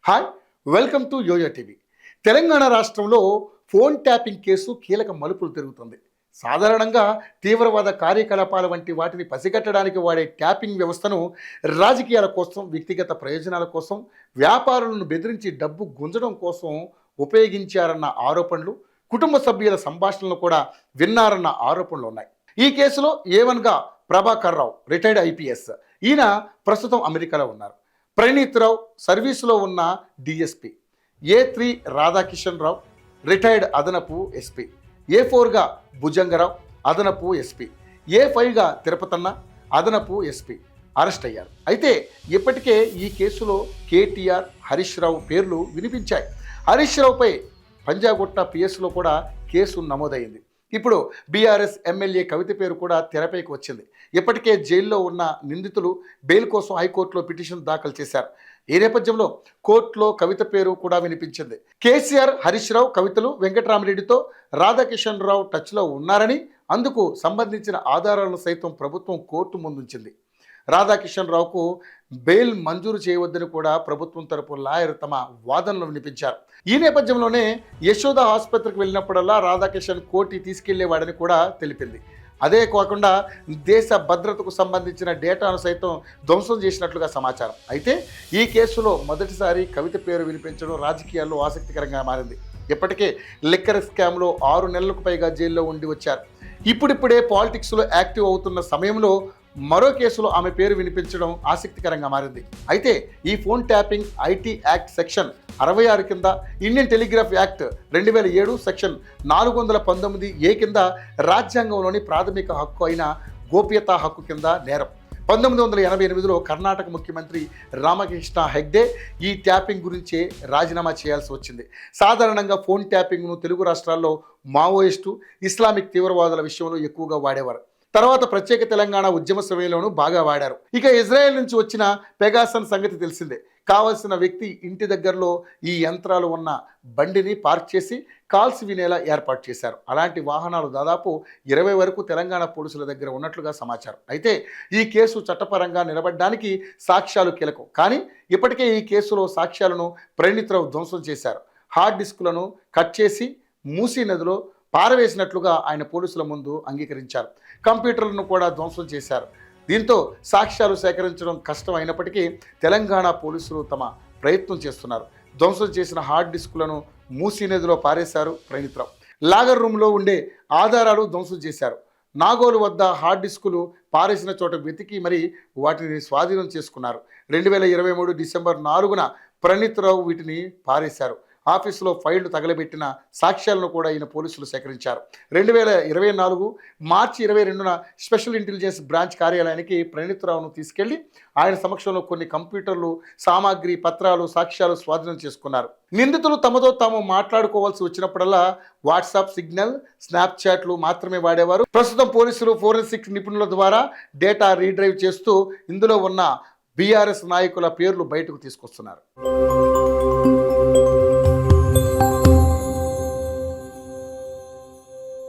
Hi, welcome to Yoyo TV. Telangana రాష్ట్రంలో phone tapping case కీలక మలుపులు తిరుగుతుంది. సాధారణంగా తీవ్రవాద కార్యకలాపాల వంటి వాటిని పసిగట్టడానికి వాడే ట్యాపింగ్ వ్యవస్థను రాజకీయాల కోసం, వ్యక్తిగత ప్రయోజనాల కోసం, వ్యాపారులను బెదిరించి డబ్బు గుంజడం కోసం ఉపయోగించారన్న ఆరోపణలు, కుటుంబ సభ్యుల సంభాషణలు కూడా విన్నారన్న ఆరోపణలు ఉన్నాయి. ఈ కేసులో A1గా ప్రభాకర్ రావు, రిటైర్డ్ ఐపీఎస్. ఈయన ప్రస్తుతం అమెరికాలో ఉన్నారు. ప్రణీత్ రావు సర్వీసులో ఉన్న డిఎస్పి. A3 రాధాకిషన్ రావు, రిటైర్డ్ అదనపు ఎస్పీ. A4గా భుజంగరావు, అదనపు ఎస్పీ. A5గా తిరుపతన్న, అదనపు ఎస్పీ అరెస్ట్ అయ్యారు. అయితే ఇప్పటికే ఈ కేసులో కేటీఆర్, హరీష్ రావు పేర్లు వినిపించాయి. హరీష్ రావుపై పంజాగుట్ట పిఎస్లో కూడా కేసు నమోదైంది. ఇప్పుడు బీఆర్ఎస్ ఎమ్మెల్యే కవిత పేరు కూడా తెరపైకి వచ్చింది. ఇప్పటికే జైల్లో ఉన్న నిందితులు బెయిల్ కోసం హైకోర్టులో పిటిషన్ దాఖలు చేశారు. ఈ నేపథ్యంలో కోర్టులో కవిత పేరు కూడా వినిపించింది. కేసీఆర్, హరీష్ రావు, కవితలు వెంకటరామరెడ్డితో రాధాకిషన్ రావు టచ్లో ఉన్నారని, అందుకు సంబంధించిన ఆధారాలను సైతం ప్రభుత్వం కోర్టు ముందుంచింది. రాధాకిషన్ రావుకు బెయిల్ మంజూరు చేయవద్దని కూడా ప్రభుత్వం తరపు లాయర్ తమ వాదనలు వినిపించారు. ఈ నేపథ్యంలోనే యశోద ఆసుపత్రికి వెళ్ళినప్పుడల్లా రాధాకిషన్ కోర్టు తీసుకెళ్లేవాడని కూడా తెలిపింది. అదే కాకుండా దేశ భద్రతకు సంబంధించిన డేటాను సైతం ధ్వంసం చేసినట్లుగా సమాచారం. అయితే ఈ కేసులో మొదటిసారి కవిత పేరు వినిపించడం రాజకీయాల్లో ఆసక్తికరంగా మారింది. ఇప్పటికే లిక్కర్ స్కామ్లో 6 నెలలకు పైగా జైల్లో ఉండి వచ్చారు. ఇప్పుడిప్పుడే పాలిటిక్స్లో యాక్టివ్ అవుతున్న సమయంలో మరో కేసులో ఆమె పేరు వినిపించడం ఆసక్తికరంగా మారింది. అయితే ఈ phone tapping IT act section 66 కింద, Indian telegraph act 2007 section 419A కింద రాజ్యాంగంలోని ప్రాథమిక హక్కు అయిన గోప్యతా హక్కు కింద నేరం. 1988లో కర్ణాటక ముఖ్యమంత్రి రామకృష్ణ హెగ్డే ఈ ట్యాపింగ్ గురించే రాజీనామా చేయాల్సి వచ్చింది. సాధారణంగా ఫోన్ ట్యాపింగ్ను తెలుగు రాష్ట్రాల్లో మావోయిస్టు, ఇస్లామిక్ తీవ్రవాదుల విషయంలో ఎక్కువగా వాడేవారు. తర్వాత ప్రత్యేక తెలంగాణ ఉద్యమ సమయంలోనూ బాగా వాడారు. ఇక ఇజ్రాయెల్ నుంచి వచ్చిన పెగాసన్ సంగతి తెలిసిందే. కావలసిన వ్యక్తి ఇంటి దగ్గరలో ఈ యంత్రాలు ఉన్న బండిని పార్క్ చేసి కాల్స్ వినేలా ఏర్పాటు చేశారు. అలాంటి వాహనాలు దాదాపు 20 వరకు తెలంగాణ పోలీసుల దగ్గర ఉన్నట్లుగా సమాచారం. అయితే ఈ కేసు చట్టపరంగా నిలబడడానికి సాక్ష్యాలు కీలకం. కానీ ఇప్పటికే ఈ కేసులో సాక్ష్యాలను ప్రణీత్ రావు ధ్వంసం చేశారు. హార్డ్ డిస్కులను కట్ చేసి మూసీ నదిలో పారవేసినట్లుగా ఆయన పోలీసుల ముందు అంగీకరించారు. కంప్యూటర్లను కూడా ధ్వంసం చేశారు. దీంతో సాక్ష్యాలు సేకరించడం కష్టం అయినప్పటికీ తెలంగాణ పోలీసులు తమ ప్రయత్నం చేస్తున్నారు. ధ్వంసం చేసిన హార్డ్ డిస్కులను మూసీ నదిలో పారేశారు ప్రణీత్ రావు. లాగర్ రూమ్లో ఉండే ఆధారాలు ధ్వంసం చేశారు. నాగోలు వద్ద హార్డ్ డిస్కులు పారేసిన చోట వెతికి మరి వాటిని స్వాధీనం చేసుకున్నారు. 2023 డిసెంబర్ 4న ప్రణీత్ రావు వీటిని పారేశారు. ఆఫీసులో ఫైళ్లు తగలబెట్టిన సాక్ష్యాలను కూడా ఈయన పోలీసులు సేకరించారు. 2024 మార్చి 22న స్పెషల్ ఇంటెలిజెన్స్ బ్రాంచ్ కార్యాలయానికి ప్రణీత్ రావును తీసుకెళ్లి ఆయన సమక్షంలో కొన్ని కంప్యూటర్లు, సామాగ్రి, పత్రాలు, సాక్ష్యాలు స్వాధీనం చేసుకున్నారు. నిందితులు తమతో తాము మాట్లాడుకోవాల్సి వచ్చినప్పుడల్లా వాట్సాప్, సిగ్నల్, స్నాప్చాట్లు మాత్రమే వాడేవారు. ప్రస్తుతం పోలీసులు ఫోరెన్సిక్ నిపుణుల ద్వారా డేటా రీడ్రైవ్ చేస్తూ ఇందులో ఉన్న బీఆర్ఎస్ నాయకుల పేర్లు బయటకు తీసుకొస్తున్నారు.